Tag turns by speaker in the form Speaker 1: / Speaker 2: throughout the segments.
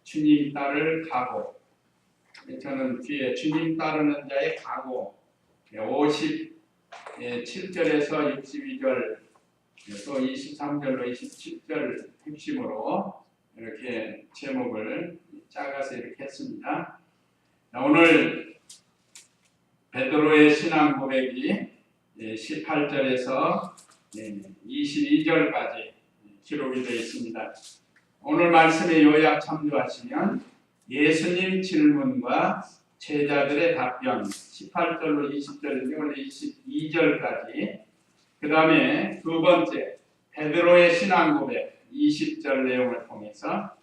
Speaker 1: 주님 따를 각오. 저는 뒤에 주님 따르는 자의 각오 57절에서 62절 또 23절로 27절 핵심으로 이렇게 제목을 작아서 이렇게 했습니다. 오늘 베드로의 신앙 고백이 18절에서 22절까지 기록이 되어 있습니다. 오늘 말씀의 요약 참조하시면 예수님 질문과 제자들의 답변 18절로 20절인데 22절까지, 그 다음에 두 번째 베드로의 신앙 고백 20절 내용을 통해서,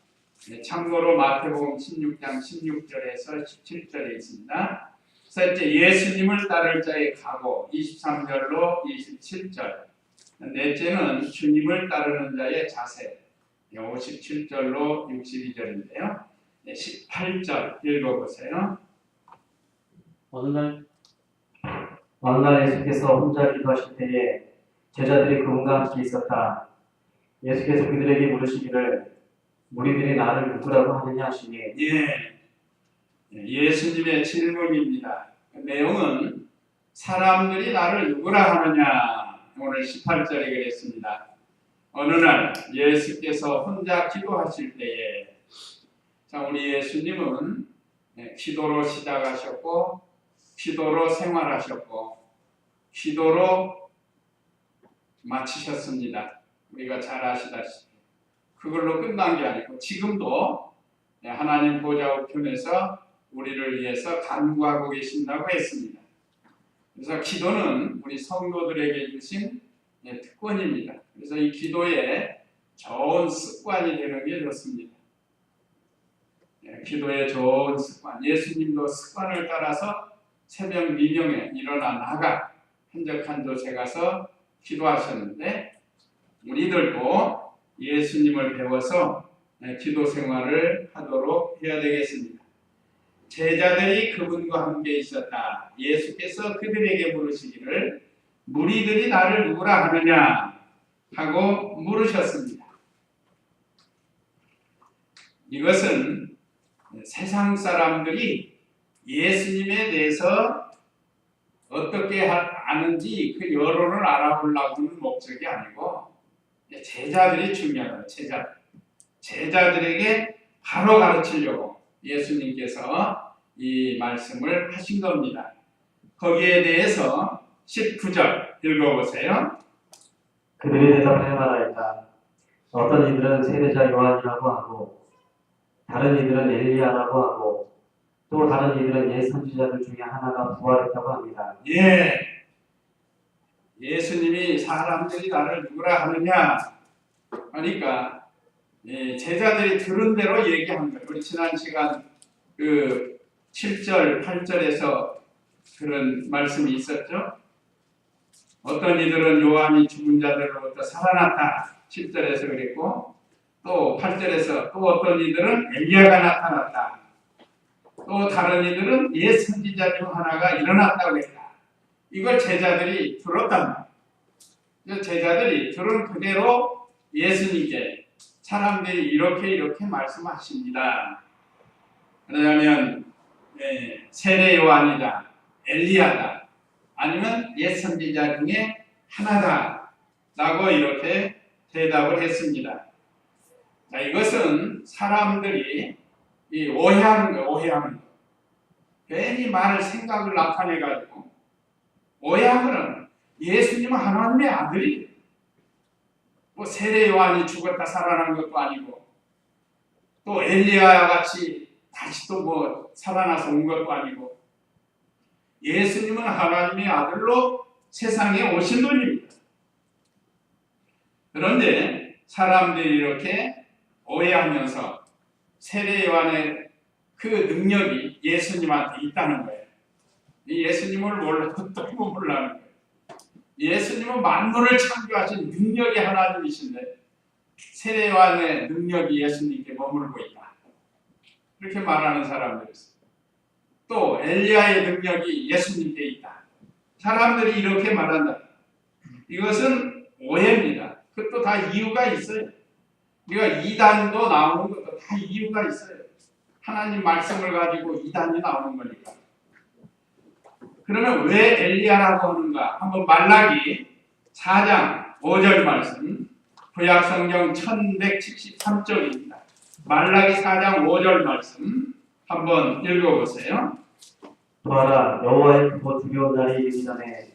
Speaker 1: 참고로 마태복음 16장 16절에서 17절에 있습니다. 셋째, 예수님을 따를 자의 각오 23절로 27절. 넷째는 주님을 따르는 자의 자세 57절로 62절인데요. 18절 읽어보세요.
Speaker 2: 어느 날 예수께서 혼자 기도하실 때에 제자들이 그분과 함께 있었다. 예수께서 그들에게 물으시기를 무리들이 나를 누구라고 하느냐 하시니,
Speaker 1: 예수님의 질문입니다. 그 내용은 사람들이 나를 누구라 하느냐. 오늘 18절에 그랬습니다. 어느 날 예수께서 혼자 기도하실 때에, 우리 예수님은 기도로 시작하셨고 기도로 생활하셨고 기도로 마치셨습니다. 우리가 잘 아시다시피 그걸로 끝난 게 아니고 지금도 하나님 보좌 우편에서 우리를 위해서 간구하고 계신다고 했습니다. 그래서 기도는 우리 성도들에게 주신 특권입니다. 그래서 이 기도에 좋은 습관이 되는 게 좋습니다. 기도의 좋은 습관. 예수님도 습관을 따라서 새벽 미명에 일어나 나가 한적한곳에 가서 기도하셨는데, 우리들도 예수님을 배워서 기도 생활을 하도록 해야 되겠습니다. 제자들이 그분과 함께 있었다. 예수께서 그들에게 물으시기를 무리들이 나를 누구라 하느냐 하고 물으셨습니다. 이것은 세상 사람들이 예수님에 대해서 어떻게 아는지 그 여론을 알아보려고 하는 목적이 아니고, 제자들이 중요하다. 제자들에게 바로 가르치려고 예수님께서 이 말씀을 하신 겁니다. 거기에 대해서 19절 읽어보세요.
Speaker 2: 그들이 대답하여 말하였다. 어떤 이들은 세례자 요한이라고 하고 다른 이들은 엘리야라고 하고 또 다른 이들은 옛 선지자들 중에 하나가 부활했다고 합니다.
Speaker 1: 예수님이 사람들이 나를 누구라 하느냐 하니까 제자들이 들은 대로 얘기한 거예요. 우리 지난 시간 그 7절, 8절에서 그런 말씀이 있었죠. 어떤 이들은 요한이 죽은 자들로부터 살아났다 7절에서 그랬고, 또 8절에서 또 어떤 이들은 엘리야가 나타났다, 또 다른 이들은 옛 선지자 중 하나가 일어났다고 했다. 이걸 제자들이 들었단 말이에요. 제자들이 들은 그대로 예수님께 사람들이 이렇게 말씀하십니다. 그러면 세례 요한이다, 엘리야다, 아니면 옛 선지자 중에 하나다 라고 이렇게 대답을 했습니다. 자, 이것은 사람들이 오해하는 거예요. 괜히 말 생각을 나타내가지고 오해하고는 예수님은 하나님의 아들이 뭐 세례 요한이 죽었다 살아난 것도 아니고 또 엘리야와 같이 다시 또 뭐 살아나서 온 것도 아니고, 예수님은 하나님의 아들로 세상에 오신 분입니다. 그런데 사람들이 이렇게 오해하면서 세례 요한의 그 능력이 예수님한테 있다는 거예요. 예수님을 몰라도 또 몰라는 거예요. 예수님은 만물을 창조하신 능력이 하나님이신데 세례 요한의 능력이 예수님께 머물고 있다, 이렇게 말하는 사람들이 있어요. 또 엘리야의 능력이 예수님께 있다. 사람들이 이렇게 말한다. 이것은 오해입니다. 그것도 다 이유가 있어요. 우리가 이단도 나오는 것도 다 이유가 있어요. 하나님 말씀을 가지고 이단이 나오는 거니까. 그러면 왜 엘리야라고 하는가? 한번 말라기 4장 5절 말씀, 구약성경 1173쪽입니다. 말라기 4장 5절 말씀 한번 읽어보세요.
Speaker 2: 보아라, 여호와의 크고 두려운 날이 이르기 전에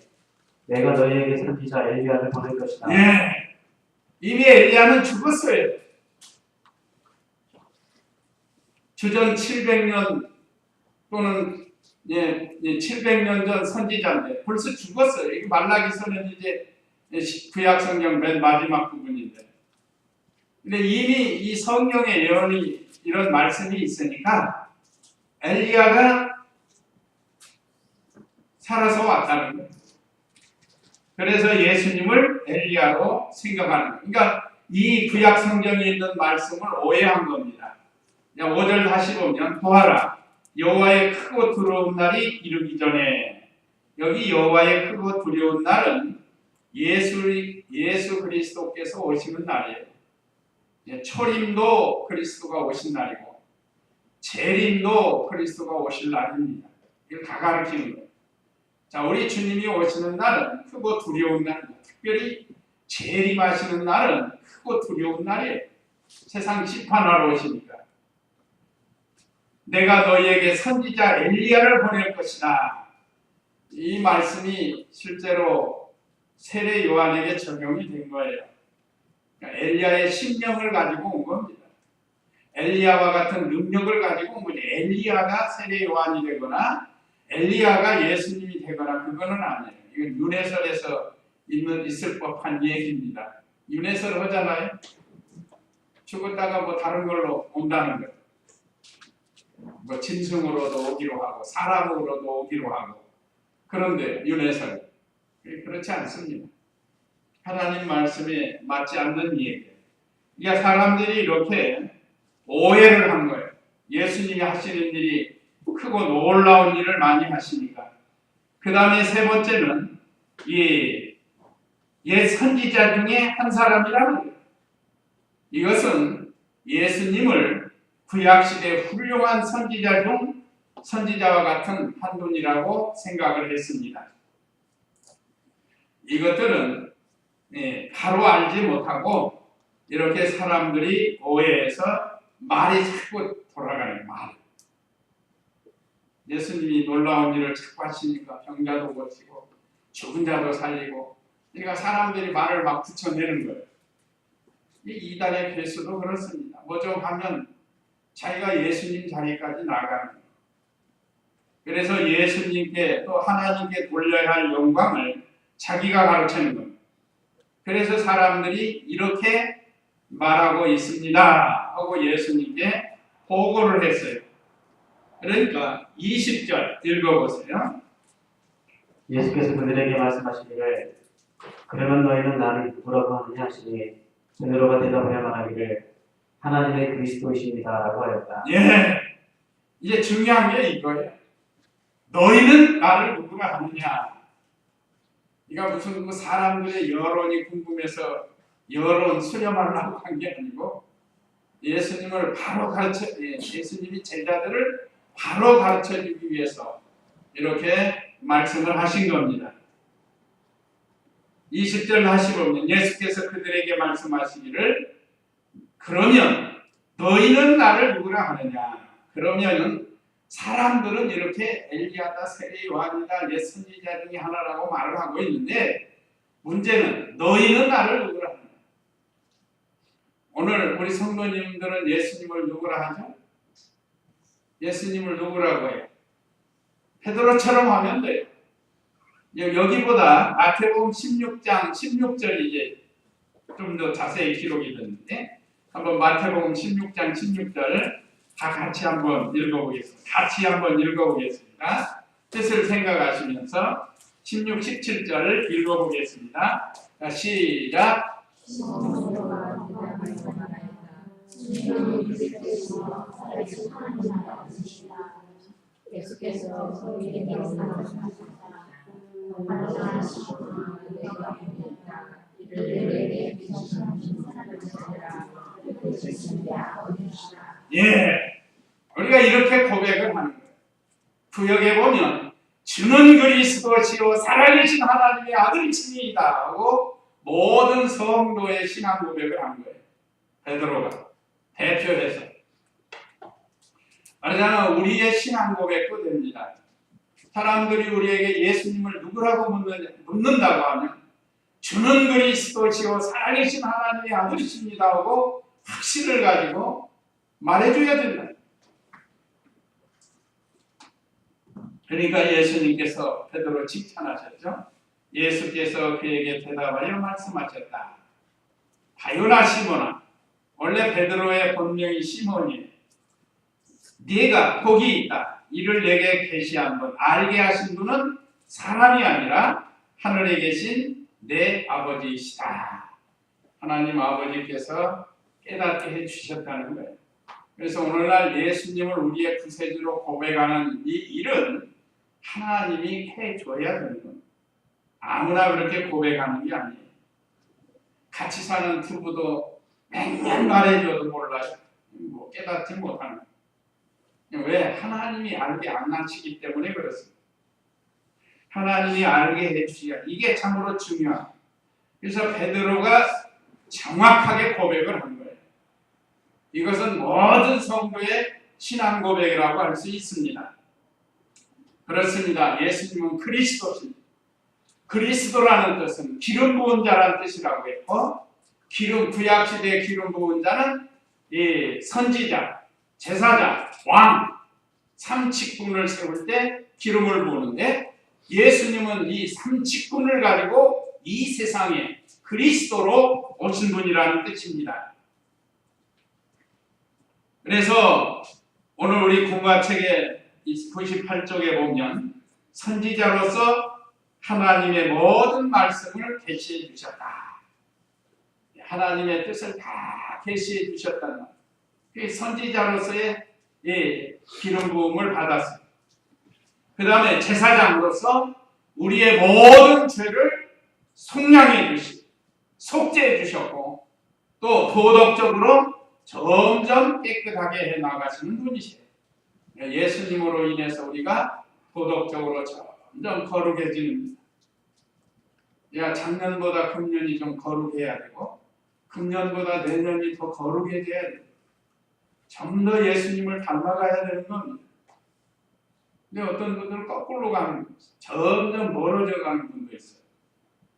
Speaker 2: 내가 너희에게 선지자 엘리야를 보낼 것이다.
Speaker 1: 예, 이미 엘리야는 죽었어요. 주전 700년 또는 700년 전 선지자인데 벌써 죽었어요. 이게 말라기서는 이제 구약성경 맨 마지막 부분인데, 근데 이미 이 성경의 예언이 이런 말씀이 있으니까 엘리야가 살아서 왔다는 거예요. 그래서 예수님을 엘리야로 생각하는 거예요. 그러니까 이 구약 성경에 있는 말씀을 오해한 겁니다. 5절 다시 보면 보아라, 여호와의 크고 두려운 날이 이르기 전에, 여기 여호와의 크고 두려운 날은 예수 그리스도께서 오시는 날이에요. 초림도 그리스도가 오신 날이고 재림도 그리스도가 오실 날입니다. 이걸 다 가르치는 거예요. 자, 우리 주님이 오시는 날은 크고 두려운 날입니다. 특별히 재림하시는 날은 크고 두려운 날이에요. 세상 심판하러 오시니까. 내가 너희에게 선지자 엘리야를 보낼 것이다. 이 말씀이 실제로 세례 요한에게 적용이 된 거예요. 그러니까 엘리야의 심령을 가지고 온 겁니다. 엘리야와 같은 능력을 가지고 온 거죠. 엘리야가 세례 요한이 되거나 엘리야가 예수님이 되거나 그거는 아니에요. 이건 윤회설에서 있을 법한 얘기입니다. 윤회설 하잖아요. 죽었다가 뭐 다른 걸로 온다는 거예요. 뭐 짐승으로도 오기로 하고 사람으로도 오기로 하고. 그런데 윤회설 그렇지 않습니다. 하나님 말씀에 맞지 않는 얘기예요. 그러니까 사람들이 이렇게 오해를 한 거예요. 예수님이 하시는 일이 크고 놀라운 일을 많이 하시니까. 그 다음에 세 번째는 옛 선지자 중에 한 사람이라는 거예요. 이것은 예수님을 구약시대 훌륭한 선지자 중 선지자와 같은 한 분이라고 생각을 했습니다. 이것들은 바로 알지 못하고 이렇게 사람들이 오해해서 말이 자꾸 돌아가는 말. 예수님이 놀라운 일을 자꾸 하시니까 병자도 고치고 죽은 자도 살리고, 그러니까 사람들이 말을 막 붙여내는 거예요. 이 이단의 괴수도 그렇습니다. 뭐 좀 하면 자기가 예수님 자리까지 나가는 거예요. 그래서 예수님께 또 하나님께 돌려야 할 영광을 자기가 가르치는 겁니다. 그래서 사람들이 이렇게 말하고 있습니다 하고 예수님께 보고를 했어요. 그러니까 20절 읽어보세요.
Speaker 2: 예수께서 그들에게 말씀하시기를 그러면 너희는 나를 누구라고 하느냐 하시니 베드로가 대답하여 말하기를 하나님의 그리스도이십니다 라고 하였다.
Speaker 1: 예, 이제 중요한 게 이거예요. 너희는 나를 누구라 하느냐. 그러니까 무슨 뭐 사람들의 여론이 궁금해서 여론 수렴하려고 한 게 아니고 예수님을 바로 예수님이 제자들을 바로 가르쳐 주기 위해서 이렇게 말씀을 하신 겁니다. 20절 다시 보면 예수께서 그들에게 말씀하시기를 그러면 너희는 나를 누구라 하느냐. 그러면은 사람들은 이렇게 엘리야다, 세례 요한이다, 옛 선지자 중에 하나라고 말을 하고 있는데 문제는 너희는 나를 누구라 하느냐. 오늘 우리 성도님들은 예수님을 누구라 하죠? 예수님을 누구라고 해요? 베드로처럼 하면 돼요. 여기보다 마태복음 16장 16절이 이제 좀 더 자세히 기록이 됐는데 한번 마태복음 16장 16절 다 같이 한번 읽어보겠습니다. 뜻을 생각하시면서 16, 17절을 읽어보겠습니다. 시작.
Speaker 3: 예수께서 저희에게 말씀하셨다. 이들에게 비추신 사람을 찾으라.
Speaker 1: 예, 우리가 이렇게 고백을 하는 거예요. 구역에 보면 주는 그리스도시요 살아계신 하나님의 아들이십니다 하고 모든 성도의 신앙 고백을 한 거예요. 베드로가 대표해서 말하자면 우리의 신앙 고백도 됩니다. 사람들이 우리에게 예수님을 누구라고 묻는다고 하면 주는 그리스도시요 살아계신 하나님의 아들이십니다 하고 확신을 가지고 말해줘야 된다. 그러니까 예수님께서 베드로 칭찬하셨죠. 예수께서 그에게 대답하여 말씀하셨다. 바요나 시몬아, 원래 베드로의 본명이 시몬이에요. 네가 복이 있다. 이를 내게 계시한 분, 알게 하신 분은 사람이 아니라 하늘에 계신 내 아버지이시다. 하나님 아버지께서 깨닫게 해주셨다는 거예요. 그래서 오늘날 예수님을 우리의 구세주로 고백하는 이 일은 하나님이 해줘야 되는 겁니다. 아무나 그렇게 고백하는 게 아니에요. 같이 사는 부부도 맨날 말해줘도 몰라요. 뭐 깨닫지 못하는 거예요. 왜? 하나님이 알게 안 나치기 때문에 그렇습니다. 하나님이 알게 해주셔야 이게 참으로 중요합니다. 그래서 베드로가 정확하게 고백을 한 거예요. 이것은 모든 성도의 신앙 고백이라고 할 수 있습니다. 그렇습니다. 예수님은 그리스도십니다. 그리스도라는 뜻은 기름 부은 자라는 뜻이라고 했고, 구약시대의 기름 부은 자는 이 선지자, 제사장, 왕, 삼직분을 세울 때 기름을 부으는데, 예수님은 이 삼직분을 가지고 이 세상에 그리스도로 오신 분이라는 뜻입니다. 그래서 오늘 우리 공과책의 98쪽에 보면 선지자로서 하나님의 모든 말씀을 계시해 주셨다. 하나님의 뜻을 다 계시해 주셨다는 그 선지자로서의 기름 부음을 받았습니다. 그 다음에 제사장으로서 우리의 모든 죄를 속량해 주시고 속죄해 주셨고 또 도덕적으로 점점 깨끗하게 해나가시는 분이세요. 예수님으로 인해서 우리가 도덕적으로 점점 거룩해지는 겁니다. 작년보다 금년이 좀 거룩해야 되고 금년보다 내년이 더 거룩해져야 돼요. 좀 더 예수님을 닮아가야 되는 겁니다. 근데 어떤 분들은 거꾸로 가는 거예요. 점점 멀어져 가는 분도 있어요.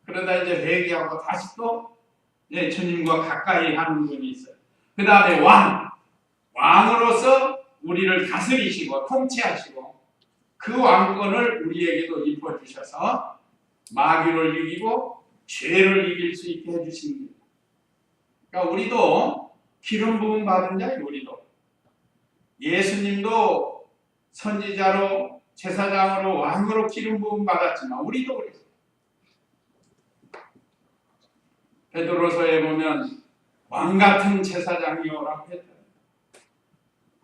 Speaker 1: 그러다 이제 회개하고 다시 또 주님과 가까이 하는 분이 있어요. 그 다음에 왕으로서 우리를 다스리시고 통치하시고 그 왕권을 우리에게도 입혀주셔서 마귀를 이기고 죄를 이길 수 있게 해주십니다. 그러니까 우리도 기름 부음 받은 자예요. 우리도 예수님도 선지자로 제사장으로 왕으로 기름 부음 받았지만 우리도 그랬어요. 베드로서에 보면 왕 같은 제사장이요라고 했다.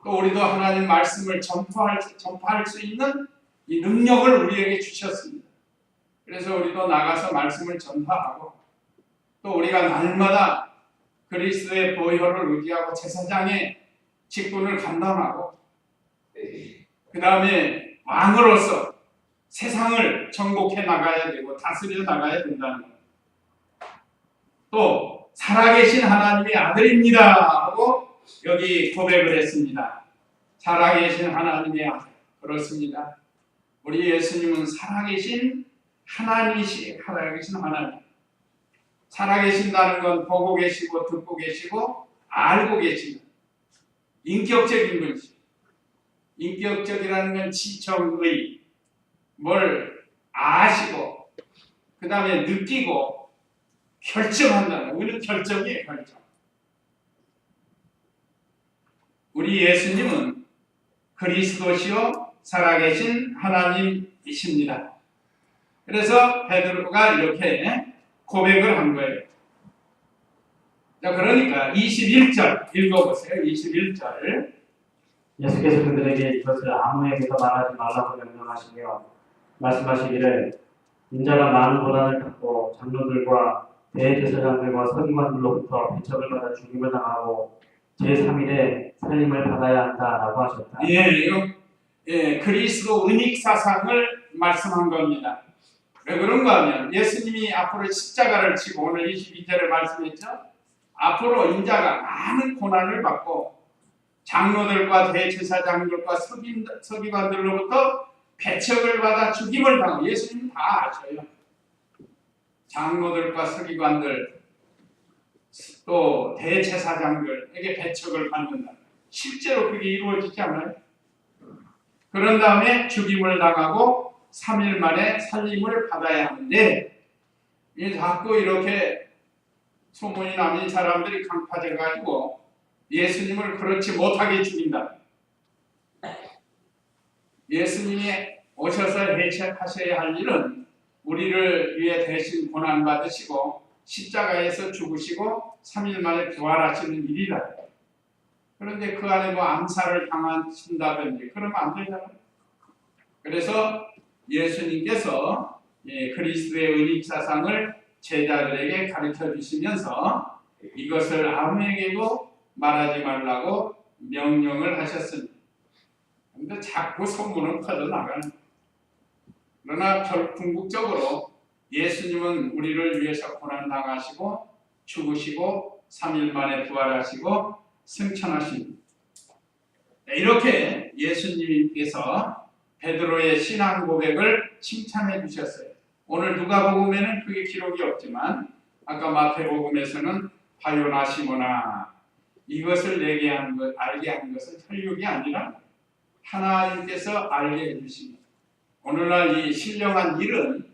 Speaker 1: 또 우리도 하나님 말씀을 전파할 수 있는 이 능력을 우리에게 주셨습니다. 그래서 우리도 나가서 말씀을 전파하고 또 우리가 날마다 그리스도의 보혈을 의지하고 제사장의 직분을 감당하고 그 다음에 왕으로서 세상을 정복해 나가야 되고 다스려 나가야 된다는 것. 또 살아계신 하나님의 아들입니다 하고 여기 고백을 했습니다. 살아계신 하나님의 아들. 그렇습니다. 우리 예수님은 살아계신 하나님이시, 살아계신 하나님. 살아계신다는 건 보고 계시고 듣고 계시고 알고 계시는 인격적인 분이시. 인격적이라는 건 지정의, 뭘 아시고 그 다음에 느끼고 결정한다는 우리는 결정이에요. 결정. 우리 예수님은 그리스도시요 살아계신 하나님이십니다. 그래서 베드로가 이렇게 고백을 한 거예요. 자, 그러니까 21절 읽어보세요. 21절.
Speaker 2: 예수께서 그들에게 이것을 아무에게도 말하지 말라고 명령하시며 말씀하시기를 인자가 많은 고난을 받고 장로들과 대제사장들과 서기관들로부터 배척을 받아 죽임을 당하고 제3일에 살림을 받아야 한다라고 하셨다.
Speaker 1: 그리스도 은익 사상을 말씀한 겁니다. 왜 그런가 하면 예수님이 앞으로 십자가를 지고 오늘 22절에 말씀했죠. 앞으로 인자가 많은 고난을 받고 장로들과 대제사장들과 서기관들로부터 배척을 받아 죽임을 당하고 예수님은 다 아셔요. 장로들과 서기관들 또 대제사장들에게 배척을 받는다. 실제로 그게 이루어지지 않아요? 그런 다음에 죽임을 당하고 3일 만에 살림을 받아야 하는데 자꾸 이렇게 소문이 나는 사람들이 강파돼 가지고 예수님을 그렇지 못하게 죽인다. 예수님이 오셔서 해체하셔야 할 일은 우리를 위해 대신 고난 받으시고 십자가에서 죽으시고 3일 만에 부활하시는 일이다. 그런데 그 안에 뭐 암살을 당하신다든지 그러면 안 되잖아요. 그래서 예수님께서 그리스도의 은익 사상을 제자들에게 가르쳐 주시면서 이것을 아무에게도 말하지 말라고 명령을 하셨습니다. 그런데 자꾸 소문은 퍼져나가는. 그러나 궁극적으로 예수님은 우리를 위해서 고난당하시고 죽으시고 3일 만에 부활하시고 승천하십니다. 이렇게 예수님께서 베드로의 신앙 고백을 칭찬해 주셨어요. 오늘 누가복음에는 그게 기록이 없지만 아까 마태복음에서는 바요나 시모나 이것을 내게 알게 한 것은 혈육이 아니라 하나님께서 알게 해주십니다. 오늘날 이 신령한 일은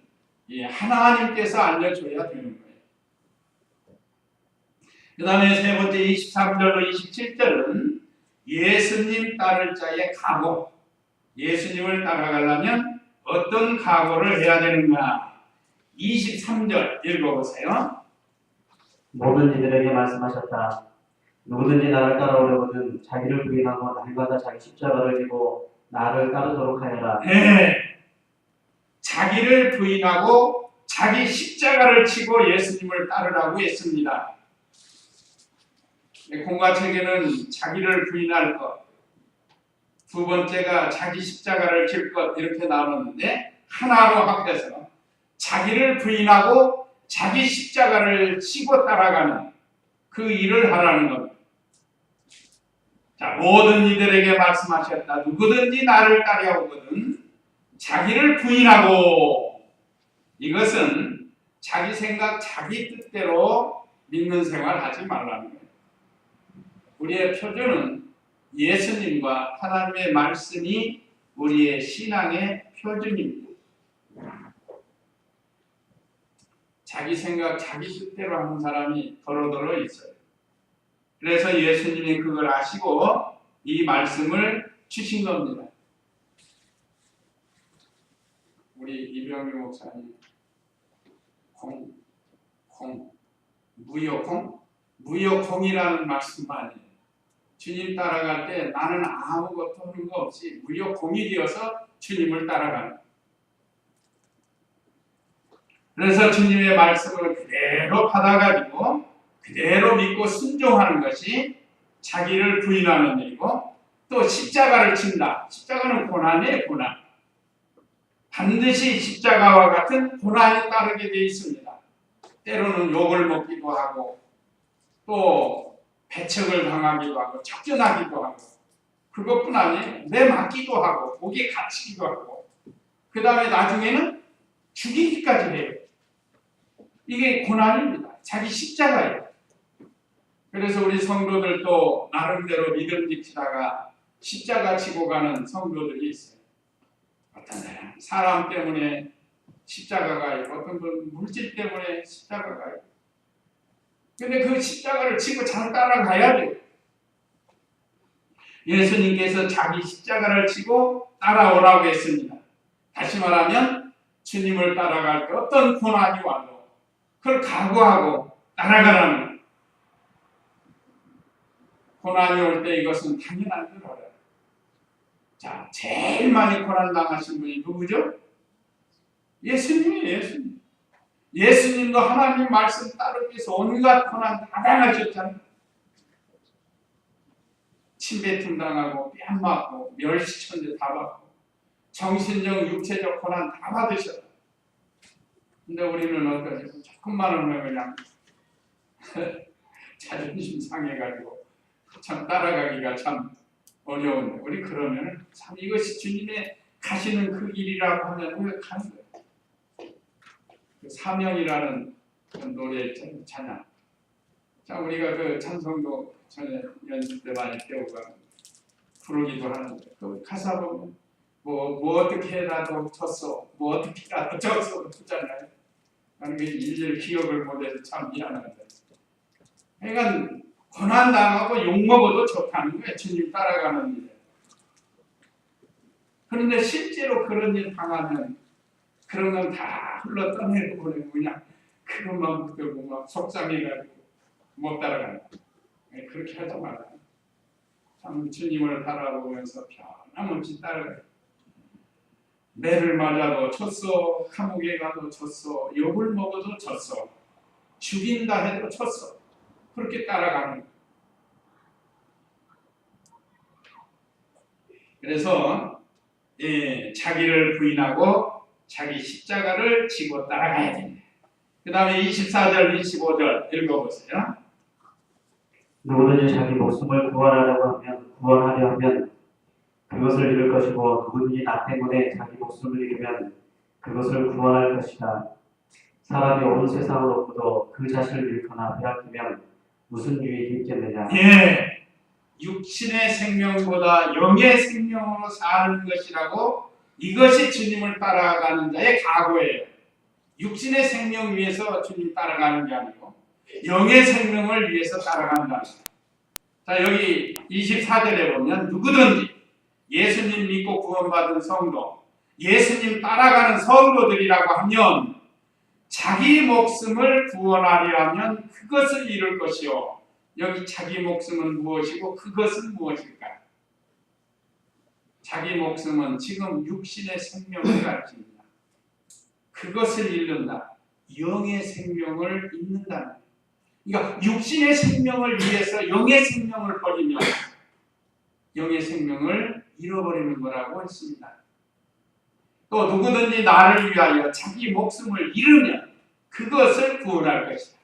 Speaker 1: 하나님께서 알려줘야 되는 거예요. 그 다음에 세 번째 23절로 27절은 예수님 따를 자의 각오. 예수님을 따라가려면 어떤 각오를 해야 되는가? 23절 읽어보세요.
Speaker 2: 모든 이들에게 말씀하셨다. 누구든지 나를 따라오려거든 자기를 부인하고 날마다 자기 십자가를 지고 나를 따르도록 하여라.
Speaker 1: 자기를 부인하고 자기 십자가를 지고 예수님을 따르라고 했습니다. 공과책에는 자기를 부인할 것, 두 번째가 자기 십자가를 질 것 이렇게 나오는데 하나로 합해서 자기를 부인하고 자기 십자가를 지고 따라가는 그 일을 하라는 겁니다. 자, 모든 이들에게 말씀하셨다. 누구든지 나를 따라오거든 자기를 부인하고, 이것은 자기 생각, 자기 뜻대로 믿는 생활 하지 말라는 거예요. 우리의 표준은 예수님과 하나님의 말씀이 우리의 신앙의 표준입니다. 자기 생각, 자기 뜻대로 하는 사람이 더러더러 있어요. 그래서 예수님이 그걸 아시고 이 말씀을 주신 겁니다. 우리 이병규 목사님 무효콩이라는 말씀 많이 해요. 주님 따라갈 때 나는 아무것도 하는 거 없이 무효콩이 되어서 주님을 따라가는. 그래서 주님의 말씀을 그대로 받아가지고 그대로 믿고 순종하는 것이 자기를 부인하는 일이고, 또 십자가를 친다. 십자가는 고난이에요, 고난. 반드시 십자가와 같은 고난이 따르게 되어 있습니다. 때로는 욕을 먹기도 하고 또 배척을 당하기도 하고 척전하기도 하고, 그것뿐 아니에요. 내맞기도 하고 목에 갇히기도 하고 그 다음에 나중에는 죽이기까지 해요. 이게 고난입니다. 자기 십자가예요. 그래서 우리 성도들도 나름대로 믿음 지키다가 십자가 지고 가는 성도들이 있어요. 어떤 사람 때문에 십자가가 있고 어떤 분 물질 때문에 십자가가 있고, 근데 그 십자가를 지고 잘 따라가야 돼요. 예수님께서 자기 십자가를 지고 따라오라고 했습니다. 다시 말하면 주님을 따라갈 때 어떤 고난이 와도 그걸 각오하고 따라가라는 거예요. 고난이 올 때 이것은 당연한 줄 알아요. 자, 제일 많이 고난 당하신 분이 누구죠? 예수님이에요. 예수님. 예수님도 하나님 말씀 따르기 위해서 온갖 고난 다 당하셨잖아요. 침뱉음 당하고 뺨 맞고 멸시천대 다 받고 정신적 육체적 고난 다 받으셨다. 근데 우리는 어떠지? 조금만 오면 그냥 자존심 상해가지고 참 따라가기가 참 어려운데 우리 그러면 참 이것이 주님의 가시는 그 길이라고 하면 우리가 가는 거예요. 그 사명이라는 그 노래 찬양. 자 우리가 그 찬송도 전에 연습 때 많이 배우고 부르기도 하는데 그 가사 보면 뭐 어떻게 해라도 졌어, 뭐 어떻게 해라도 졌어 그러잖아요. 나는 그 일일이 기억을 못해서 참 미안한데. 그러니까 고난 당하고 욕 먹어도 좋다는 거예요. 주님 따라가는 일에. 그런데 실제로 그런 일 당하면 그런 건 다 흘러 떠내고 보내고 그냥 그것만 붙들고 막 속상해가지고 못 따라간다. 그렇게 하지 말아요. 참 주님을 바라보면서 변함없이 따라가요. 매를 맞아도 쳤어, 감옥에 가도 쳤어, 욕을 먹어도 쳤어, 죽인다 해도 쳤어. 그렇게 따라가는 거예요. 그래서 자기를 부인하고 자기 십자가를 지고 따라가야 됩니다. 그 다음에 24절, 25절 읽어보세요.
Speaker 2: 누구든지 자기 목숨을 구원하려 하면 그것을 잃을 것이고 누구든지 나 때문에 자기 목숨을 잃으면 그것을 구원할 것이다. 사람이 온 세상을 얻고도 그 자신을 잃거나 빼앗기면 무슨 유익이 있겠느냐.
Speaker 1: 예, 육신의 생명보다 영의 생명으로 사는 것이라고 이것이 주님을 따라가는 자의 각오예요. 육신의 생명 위해서 주님 따라가는 게 아니고 영의 생명을 위해서 따라간다. 자 여기 24절에 보면 누구든지 예수님 믿고 구원받은 성도, 예수님 따라가는 성도들이라고 하면 자기 목숨을 구원하려 하면 그것을 잃을 것이요. 여기 자기 목숨은 무엇이고 그것은 무엇일까? 자기 목숨은 지금 육신의 생명을 가르칩니다. 그것을 잃는다. 영의 생명을 잃는다. 그러니까 육신의 생명을 위해서 영의 생명을 버리면 영의 생명을 잃어버리는 거라고 했습니다. 또 누구든지 나를 위하여 자기 목숨을 잃으면 그것을 구원할 것이다.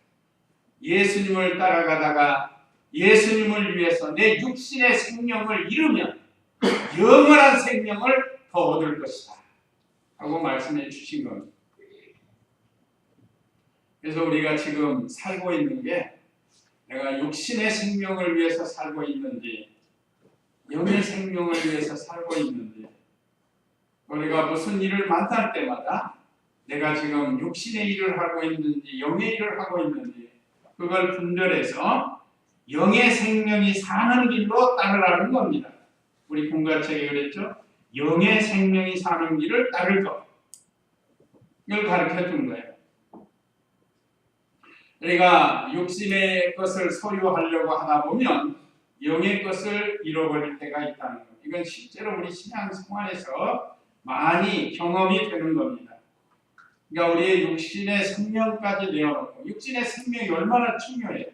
Speaker 1: 예수님을 따라가다가 예수님을 위해서 내 육신의 생명을 잃으면 영원한 생명을 더 얻을 것이다 하고 말씀해 주신 겁니다. 그래서 우리가 지금 살고 있는 게 내가 육신의 생명을 위해서 살고 있는지 영의 생명을 위해서 살고 있는지, 우리가 무슨 일을 만날 때마다 내가 지금 육신의 일을 하고 있는지 영의 일을 하고 있는지 그걸 분별해서 영의 생명이 사는 길로 따르라는 겁니다. 우리 공가책에 그랬죠. 영의 생명이 사는 길을 따를 것. 이걸 가르쳐 준 거예요. 우리가 육신의 것을 소유하려고 하다 보면 영의 것을 잃어버릴 때가 있다는 것. 이건 실제로 우리 신앙생활에서 많이 경험이 되는 겁니다. 그러니까 우리의 육신의 생명까지 내어놓고 육신의 생명이 얼마나 중요해요.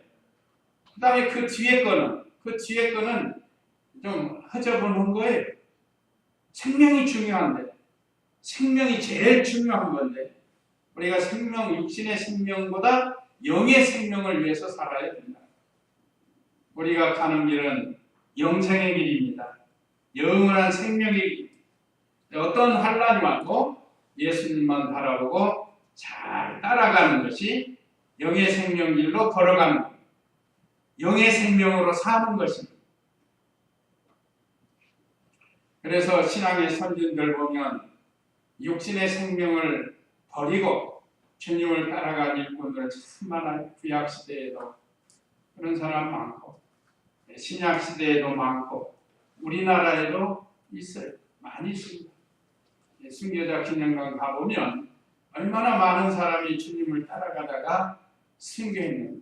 Speaker 1: 그 다음에 그 뒤에 거는 좀 허접한 거예요. 생명이 중요한데, 생명이 제일 중요한 건데 우리가 육신의 생명보다 영의 생명을 위해서 살아야 된다. 우리가 가는 길은 영생의 길입니다. 영원한 생명이 어떤 환난이 와도 예수님만 바라보고 잘 따라가는 것이 영의 생명 길로 걸어가는 것, 영의 생명으로 사는 것입니다. 그래서 신앙의 선진들 보면 육신의 생명을 버리고 주님을 따라간 일꾼들은 참 많아요. 구약시대에도 그런 사람 많고 신약시대에도 많고 우리나라에도 있어요. 많이 있습니다. 순교자 기념관 가보면 얼마나 많은 사람이 주님을 따라가다가 순교했는,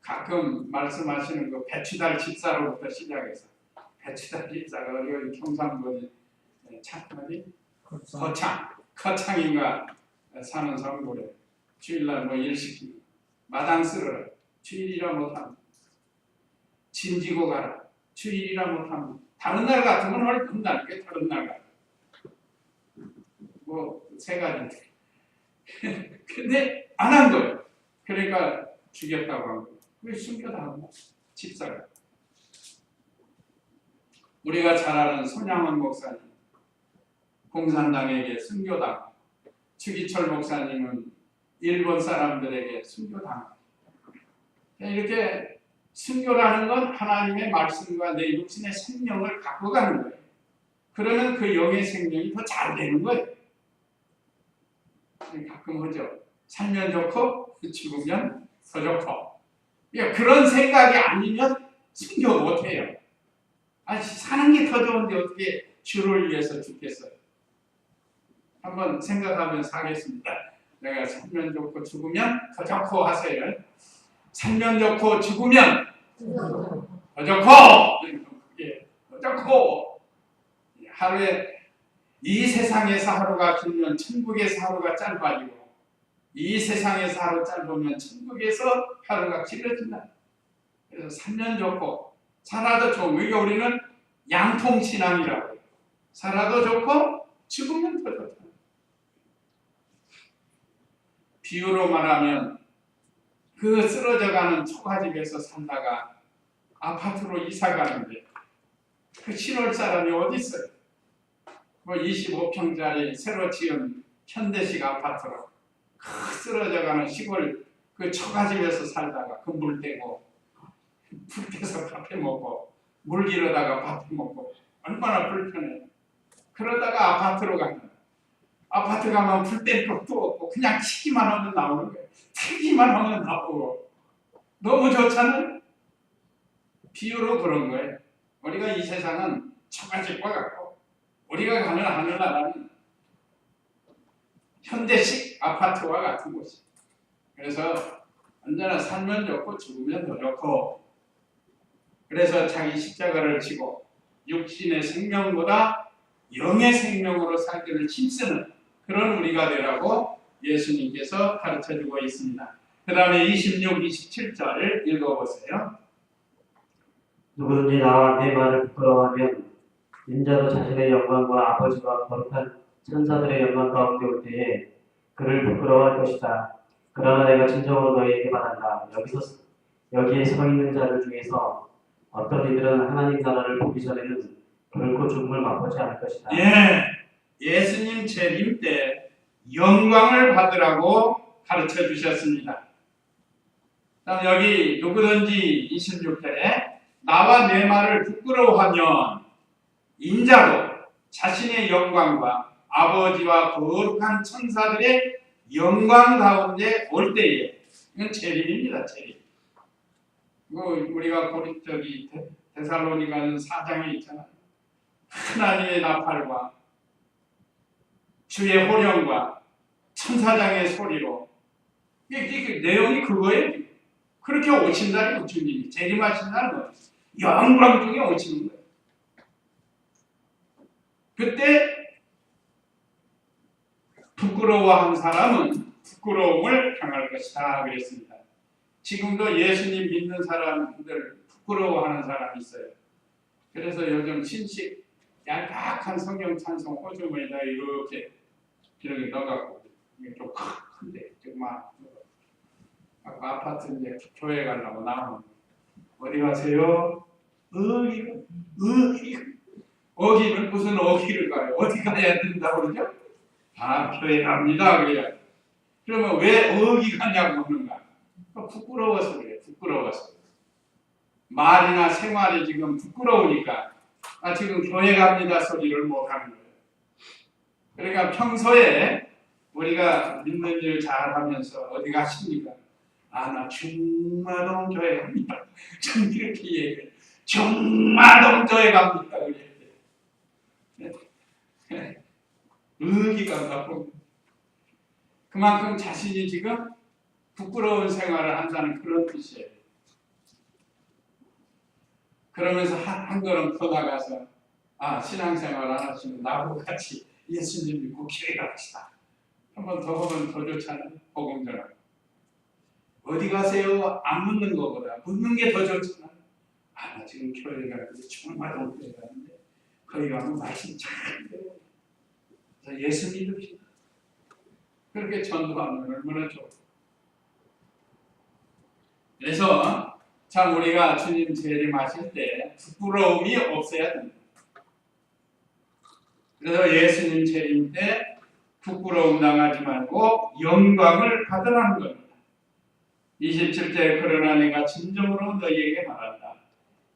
Speaker 1: 가끔 말씀하시는 그 배추달 집사로부터 시작해서 배추달 집사가 여기 경상도에 거창인가 사는 성도래. 주일날 뭐 일 시키고 마당 쓸어라. 주일이라 못하면 짐 지고 가라. 주일이라 못하면 다른 날 같으면 헐픈 날, 게 다른 날 같아. 뭐 세 가지. 근데 안 한 거예요. 그러니까 죽였다고 한 거예요. 왜 숨겨다한 거야? 집사가. 우리가 잘 아는 손양원 목사님, 공산당에게 순교당하고, 추기철 목사님은 일본 사람들에게 순교당하고. 이렇게 순교라는 건 하나님의 말씀과 내 육신의 생명을 갖고 가는 거예요. 그러면 그 영의 생명이 더 잘 되는 거예요. 가끔 하죠. 살면 좋고 죽으면 더 좋고. 그런 생각이 아니면 순교 못해요. 사는 게 더 좋은데 어떻게 주를 위해서 죽겠어요? 한번 생각하면서 하겠습니다. 내가 살면 좋고 죽으면 더 좋고 하세요. 살면 좋고 죽으면 더 좋고, 더 좋고. 하루에 이 세상에서 하루가 길면 천국에서 하루가 짧아지고, 이 세상에서 하루 짧으면 천국에서 하루가 길어진다. 그래서 살면 좋고 살아도 좋고, 그러니까 우리는 양통신앙이라고 해요. 살아도 좋고 죽으면 더 좋다. 비유로 말하면 그 쓰러져가는 초가집에서 살다가 아파트로 이사 가는데 그 7월 사람이 어디 있어요? 뭐 25평짜리 새로 지은 현대식 아파트로 그 쓰러져가는 시골 그 초가집에서 살다가 그 물 떼고 불 떼서 밥해 먹고 물 기르다가 밥해 먹고 얼마나 불편해. 그러다가 아파트로 간다. 아파트 가면 불 뗄 것도 없고 그냥 치기만 하면 나오는 거예요. 틀기만 하면 나오고 너무 좋잖아요. 비유로 그런 거예요. 우리가 이 세상은 초가집과 같고 우리가 가는 하늘나라는 현대식 아파트와 같은 곳이에요. 그래서 언제나 살면 좋고 죽으면 더 좋고, 그래서 자기 십자가를 지고 육신의 생명보다 영의 생명으로 살기를 힘쓰는 그런 우리가 되라고 예수님께서 가르쳐주고 있습니다. 그 다음에 26, 27절 읽어보세요.
Speaker 2: 누구든지 나와 내 말을 부끄러워하면 인자도 자신의 영광과 아버지와 거룩한 천사들의 영광 가운데 올 때에 그를 부끄러워할 것이다. 그러나 내가 진정으로 너희에게 말한다. 여기에 서 있는 자들 중에서 어떤 이들은 하나님 나라를 보기 전에는 결코 죽음을 맛보지 않을 것이다.
Speaker 1: 예수님 재림 때 영광을 받으라고 가르쳐 주셨습니다. 다음 여기 누구든지 26절에 나와 내 말을 부끄러워하면 인자로 자신의 영광과 아버지와 거룩한 천사들의 영광 가운데 올 때에, 이건 재림입니다. 재림. 우리가 데살로니가는 4장에 있잖아요. 하나님의 나팔과 주의 호령과 천사장의 소리로, 이게 내용이 그거예요. 그렇게 오신다는 주님이 재림하신다는 거예요. 영광 중에 오시는 거예요. 그때 부끄러워한 사람은 부끄러움을 당할 것이다 그랬습니다. 지금도 예수님 믿는 사람들 부끄러워하는 사람이 있어요. 그래서 요즘 신식 얄팍한 성경 찬송 호주머니에다 이렇게 넣어갖고, 이게 좀 큰데 정말 아파트 이제 교회 가려고 나오면 어디 가세요? 어기는 무슨 어기를 가요? 어디 가야 된다고 그러죠? 교회 갑니다 그래요. 그러면 왜 어기 가냐고 그러는가? 부끄러워서 그래요. 부끄러워서. 말이나 생활이 지금 부끄러우니까 지금 교회 갑니다 소리를 못 하는 거예요. 그러니까 평소에 우리가 믿는 일 잘하면서 어디 가십니까? 나 중마동 교회 갑니다. 좀 이렇게 얘기해요. 중마동 교회 갑니다. 의기가 나쁘고, 그만큼 자신이 지금 부끄러운 생활을 한다는 그런 뜻이에요. 그러면서 한 걸음 더 나가서 신앙생활 안 하시면 나하고 같이 예수님 믿고 교회 갑시다. 한 번 더 하면 더 좋잖아요. 복음 전하고. 어디 가세요? 안 묻는 것보다 묻는 게 더 좋잖아요. 나 지금 교회 가는데 정말 교회 가는데 거기 가면 말씀 잘 돼요. 그래서 예수 믿읍시다. 그렇게 전도하면 얼마나 좋아. 그래서 참 우리가 주님 재림하실 때 부끄러움이 없어야 됩니다. 그래서 예수님 재림 때 부끄러움 당하지 말고 영광을 받으라는 겁니다. 27절 그러나 내가 진정으로 너희에게 말한다.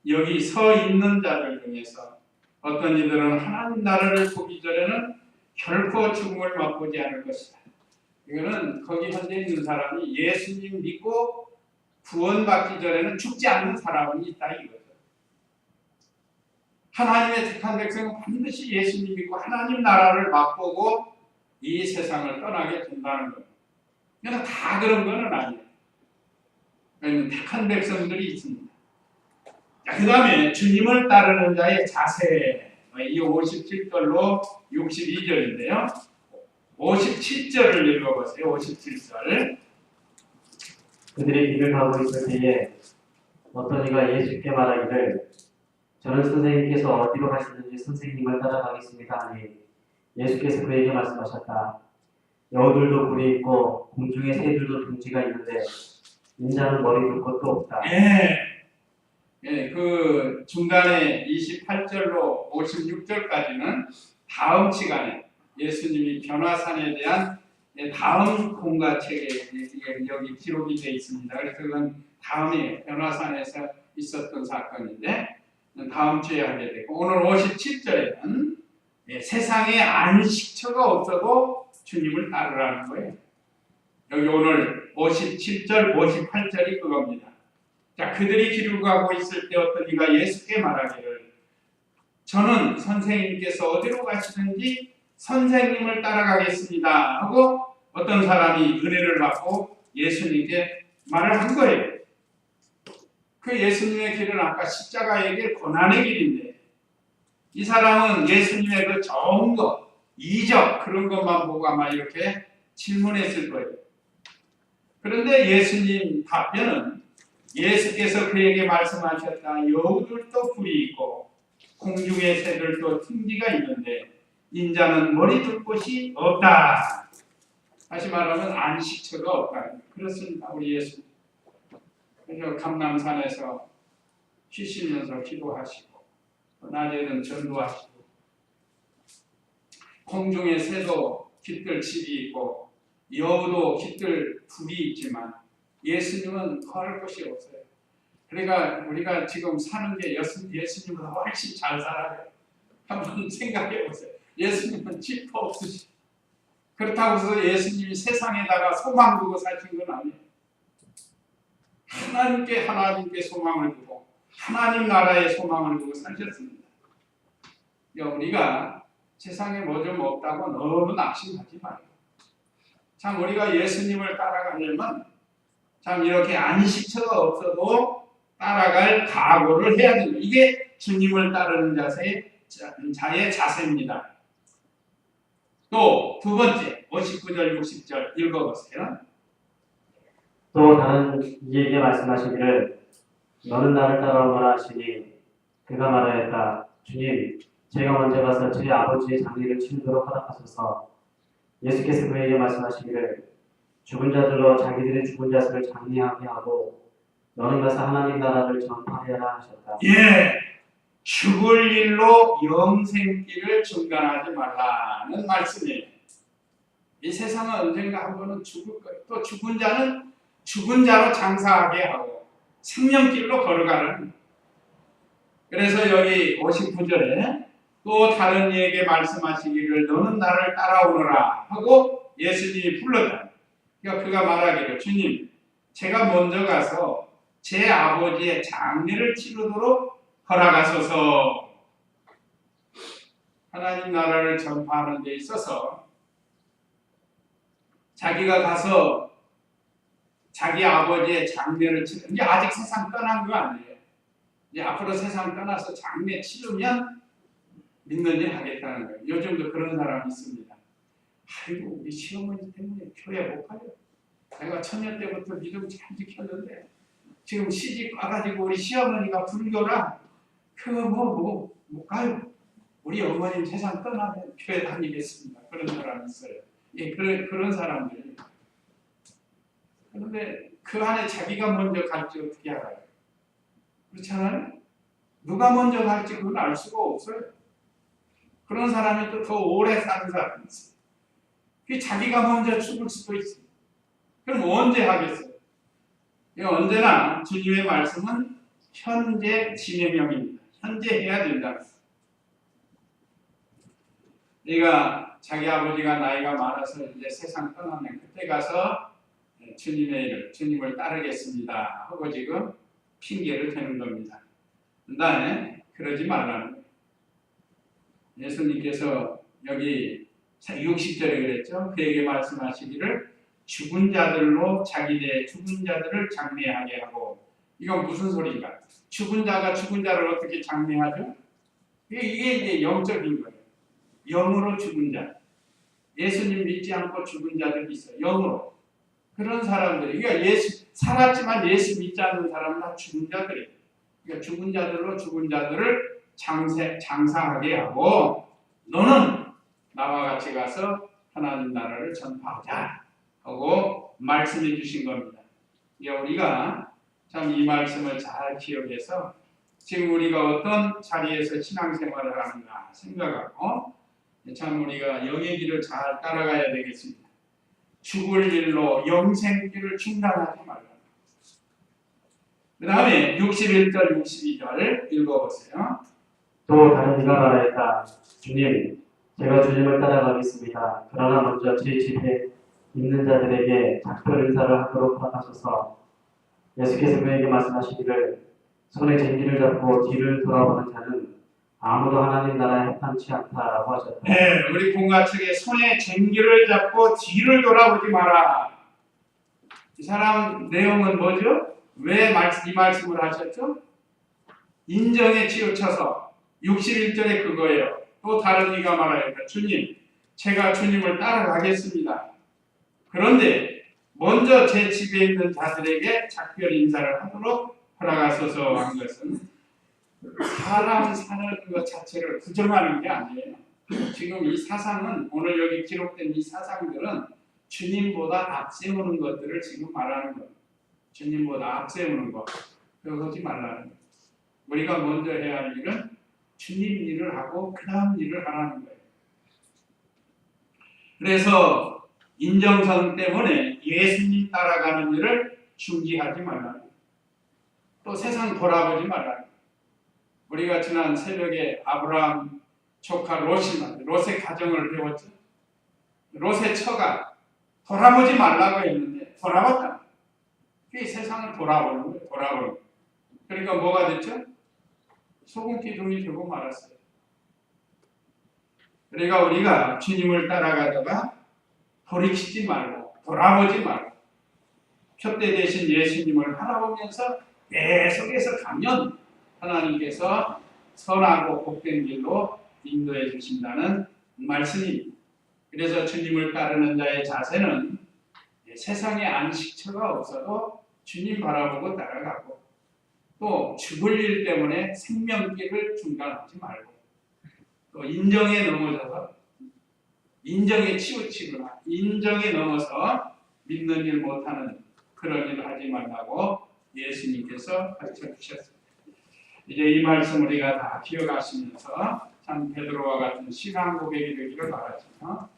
Speaker 1: 여기 서 있는 자들 중에서 어떤 이들은 하나님 나라를 보기 전에는 결코 죽음을 맛보지 않을 것이다. 이거는 거기 현재 있는 사람이 예수님 믿고 구원받기 전에는 죽지 않는 사람이 있다 이거죠. 하나님의 택한 백성은 반드시 예수님 믿고 하나님 나라를 맛보고 이 세상을 떠나게 된다는 겁니다. 그러나 다 그런 건 아니에요. 택한 백성들이 있습니다. 그 다음에 주님을 따르는 자의 자세, 이 57절로 62절인데요. 57절을 읽어보세요. 57절.
Speaker 2: 그들이 길을 가고 있을 때에 어떤 이가 예수께 말하기를 저는 선생님께서 어디로 가시는지 선생님을 따라가겠습니다 하니 예수께서 그에게 말씀하셨다. 여우들도 굴이 있고 공중의 새들도 둥지가 있는데 인자는 머리 둘 것도 없다.
Speaker 1: 그 중간에 28절로 56절까지는 다음 시간에 예수님이 변화산에 대한 다음 공가책에 여기 기록이 되어 있습니다. 그래서 그건 다음에 변화산에서 있었던 사건인데 다음 주에 하게 되고 오늘 57절에는 세상에 안식처가 없어도 주님을 따르라는 거예요. 여기 오늘 57절, 58절이 그겁니다. 자, 그들이 길을 가고 있을 때 어떤 이가 예수께 말하기를 저는 선생님께서 어디로 가시든지 선생님을 따라가겠습니다 하고 어떤 사람이 은혜를 받고 예수님께 말을 한 거예요. 그 예수님의 길은 아까 십자가의 길, 고난의 길인데 이 사람은 예수님의 그 좋은 것, 이적 그런 것만 보고 아마 이렇게 질문했을 거예요. 그런데 예수님 답변은 예수께서 그에게 말씀하셨다. 여우들도 굴이 있고 공중의 새들도 둥지가 있는데 인자는 머리 둘 곳이 없다. 다시 말하면 안식처가 없다. 그렇습니다. 우리 예수님. 그래서 감람산에서 쉬시면서 기도하시고 낮에는 전도하시고 공중의 새도 깃들 집이 있고 여우도 깃들 굴이 있지만 예수님은 걸을 곳이 없어요. 그러니까 우리가 지금 사는 게 예수님보다 훨씬 잘 살아요. 한번 생각해 보세요. 예수님은 집도 없으시고 그렇다고 해서 예수님이 세상에다가 소망 두고 사신 건 아니에요. 하나님께 소망을 두고 하나님 나라에 소망을 두고 사셨습니다. 우리가 세상에 뭐 좀 없다고 너무 낙심하지 말고 참 우리가 예수님을 따라가려면 참 이렇게 안식처가 없어도 따라갈 각오를 해야 됩니다. 이게 주님을 따르는 자의 자세입니다. 또 두 번째 59절 60절 읽어보세요.
Speaker 2: 또 다른 이에게 말씀하시기를 너는 나를 따라오너라 하시니 그가 말하였다. 주님 제가 먼저 가서 제 아버지의 장례를 치르도록 허락하소서. 예수께서 그에게 말씀하시기를 죽은 자들로 자기들의 죽은 자들을 장례하게 하고 너는 가서 하나님 나라를 전파하여라 하셨다.
Speaker 1: 죽을 일로 영생길을 중단하지 말라는 말씀이에요. 이 세상은 언젠가 한 번은 죽을 거예요. 또 죽은 자는 죽은 자로 장사하게 하고 생명길로 걸어가는. 그래서 여기 59절에 또 다른 이에게 말씀하시기를 너는 나를 따라오너라 하고 예수님이 불렀다. 그러니까 그가 말하기를 주님 제가 먼저 가서 제 아버지의 장례를 치르도록 허락하소서. 하나님 나라를 전파하는 데 있어서 자기가 가서 자기 아버지의 장례를 치르는 게 아직 세상 떠난 거 아니에요. 이제 앞으로 세상 떠나서 장례 치르면 믿는 일 하겠다는 거예요. 요즘도 그런 사람이 있습니다. 아이고 우리 시어머니 때문에 교회 못 가요. 내가 천년 때부터 믿음 잘 지켰는데 지금 시집 와가지고 우리 시어머니가 불교라 그거 못 가요. 우리 어머님 세상 떠나면 교회 다니겠습니다. 그런 사람이 있어요. 예, 그런 사람들이. 그런데 그 안에 자기가 먼저 갈지 어떻게 알아요? 그렇잖아요? 누가 먼저 갈지 그건 알 수가 없어요. 그런 사람이 또 더 오래 사는 사람이 있어요. 그 자기가 먼저 죽을 수도 있어요. 그럼 언제 하겠어요? 언제나 주님의 말씀은 현재 진행형입니다. 현재 해야 된다. 네가 자기 아버지가 나이가 많아서 이제 세상 떠나면 그때 가서 주님의 일을, 주님을 따르겠습니다 하고 지금 핑계를 대는 겁니다. 그다음에 그러지 말라는 거예요. 예수님께서 여기 60절에 그랬죠. 그에게 말씀하시기를 죽은 자들로 자기네 죽은 자들을 장례하게 하고. 이건 무슨 소리인가? 죽은 자가 죽은 자를 어떻게 장례하죠? 이게 이제 영적인 거예요. 영으로 죽은 자. 예수님 믿지 않고 죽은 자들이 있어요. 영으로. 그런 사람들이. 그러니까 예수 살았지만 예수 믿지 않는 사람은 다 죽은 자들이에요. 그러니까 죽은 자들로 죽은 자들을 장사하게 하고 너는 나와 같이 가서 하나님 나라를 전파하자 하고 말씀해 주신 겁니다. 우리가 참 이 말씀을 잘 기억해서 지금 우리가 어떤 자리에서 신앙생활을 하는가 생각하고 참 우리가 영의 길을 잘 따라가야 되겠습니다. 죽을 일로 영생길을 중단하지 말라. 그 다음에 61절 62절 읽어보세요.
Speaker 2: 또 다른 이가 말하였다. 주님, 제가 주님을 따라가겠습니다. 그러나 먼저 제 집에 있는 자들에게 작별 인사를 하도록 허락하소서. 예수께서 그에게 말씀하시기를 손에 쟁기를 잡고 뒤를 돌아보는 자는 아무도 하나님 나라에 합당치 않다라고 하셨다.
Speaker 1: 네, 우리 공가측에 손에 쟁기를 잡고 뒤를 돌아보지 마라. 이 사람 내용은 뭐죠? 왜 이 말씀을 하셨죠? 인정에 치우쳐서 61절에 그거예요. 또 다른 이가 말하였다. 주님, 제가 주님을 따라가겠습니다. 그런데 먼저 제 집에 있는 자들에게 작별 인사를 하도록 허락하소서 한 것은 사람 사는 것 자체를 부정하는 게 아니에요. 지금 이 사상은 오늘 여기 기록된 이 사상들은 주님보다 앞세우는 것들을 지금 말하는 거예요. 주님보다 앞세우는 것. 그거 하지 말라는 거예요. 우리가 먼저 해야 할 일은 주님 일을 하고 그 다음 일을 하라는 거예요. 그래서 인정성 때문에 예수님 따라가는 일을 중지하지 말라는 거예요. 또 세상 돌아보지 말라는 거예요. 우리가 지난 새벽에 아브라함 조카 롯의 가정을 배웠죠. 롯의 처가 돌아보지 말라고 했는데 돌아봤다. 그게 세상을 돌아보는 거예요. 돌아보는 거예요. 그러니까 뭐가 됐죠? 소금 기둥이 되고 말았어요. 그러니까 우리가 주님을 따라가다가 돌이키지 말고 돌아보지 말고 표대 대신 예수님을 바라보면서 계속해서 가면 하나님께서 선하고 복된 길로 인도해 주신다는 말씀입니다. 그래서 주님을 따르는 자의 자세는 세상에 안식처가 없어도 주님 바라보고 따라가고 또 죽을 일 때문에 생명길을 중단하지 말고 또 인정에 넘어져서 인정에 치우치거나 인정에 넘어서 믿는 일 못하는 그런 일을 하지 말라고 예수님께서 가르쳐 주셨습니다. 이제 이 말씀 우리가 다 기억하시면서 참 베드로와 같은 신앙 고백이 되기를 바라시며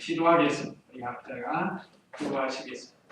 Speaker 1: 기도하겠습니다. 우리 각자가 기도하시겠습니다.